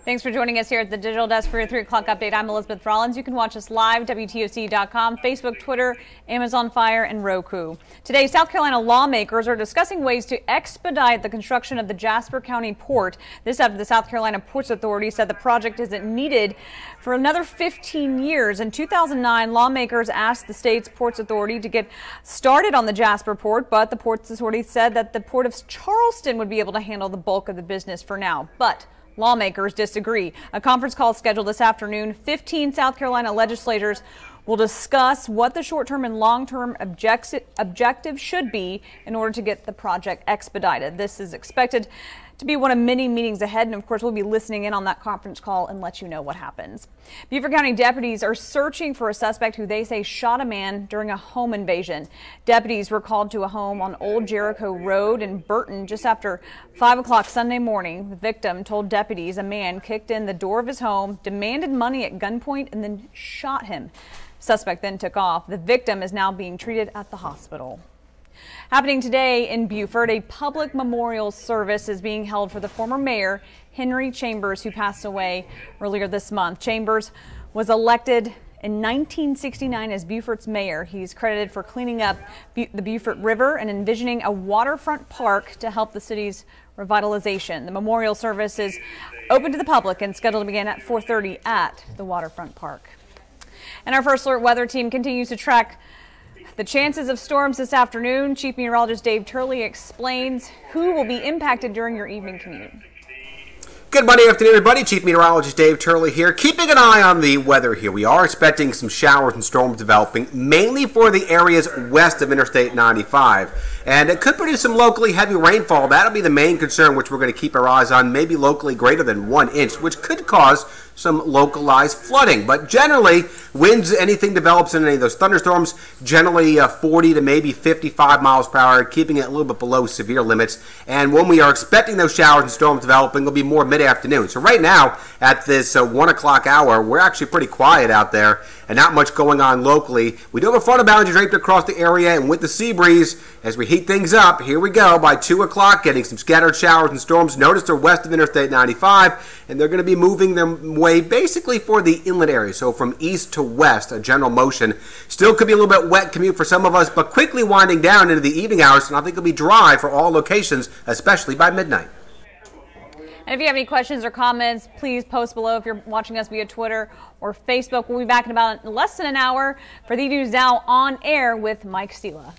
Thanks for joining us here at the Digital Desk for your 3 o'clock update. I'm Elizabeth Rollins. You can watch us live, WTOC.com, Facebook, Twitter, Amazon Fire, and Roku. Today, South Carolina lawmakers are discussing ways to expedite the construction of the Jasper County Port. This after the South Carolina Ports Authority said the project isn't needed for another 15 years. In 2009, lawmakers asked the state's Ports Authority to get started on the Jasper Port, but the Ports Authority said that the Port of Charleston would be able to handle the bulk of the business for now. But lawmakers disagree. A conference call scheduled this afternoon. 15 South Carolina legislators will discuss what the short-term and long-term objectives should be in order to get the project expedited. This is expected to be one of many meetings ahead, and of course we'll be listening in on that conference call and let you know what happens. Beaufort County deputies are searching for a suspect who they say shot a man during a home invasion. Deputies were called to a home on Old Jericho Road in Burton just after 5 o'clock Sunday morning. The victim told deputies a man kicked in the door of his home, demanded money at gunpoint, and then shot him. Suspect then took off. The victim is now being treated at the hospital. Happening today in Beaufort, a public memorial service is being held for the former mayor, Henry Chambers, who passed away earlier this month. Chambers was elected in 1969 as Beaufort's mayor. He's credited for cleaning up the Beaufort River and envisioning a waterfront park to help the city's revitalization. The memorial service is open to the public and scheduled to begin at 4:30 at the waterfront park. And our First Alert weather team continues to track the chances of storms this afternoon. Chief Meteorologist Dave Turley explains who will be impacted during your evening commute. Good Monday afternoon, everybody. Chief Meteorologist Dave Turley here. Keeping an eye on the weather here. We are expecting some showers and storms developing, mainly for the areas west of Interstate 95. And it could produce some locally heavy rainfall. That'll be the main concern, which we're going to keep our eyes on, maybe locally greater than 1 inch, which could cause some localized flooding. But generally, winds, anything develops in any of those thunderstorms, generally 40 to maybe 55 miles per hour, keeping it a little bit below severe limits. And when we are expecting those showers and storms developing, it'll be more mid-afternoon. So right now, at this 1 o'clock hour, we're actually pretty quiet out there and not much going on locally. We do have a front of boundary draped across the area, and with the sea breeze, as we heat things up, here we go. By 2 o'clock, getting some scattered showers and storms. Notice they're west of Interstate 95, and they're going to be moving their way basically for the inlet area. So from east to west, a general motion. Still could be a little bit wet commute for some of us, but quickly winding down into the evening hours, and I think it'll be dry for all locations, especially by midnight. And if you have any questions or comments, please post below if you're watching us via Twitter or Facebook. We'll be back in about less than an hour for the News Now on air with Mike Stila.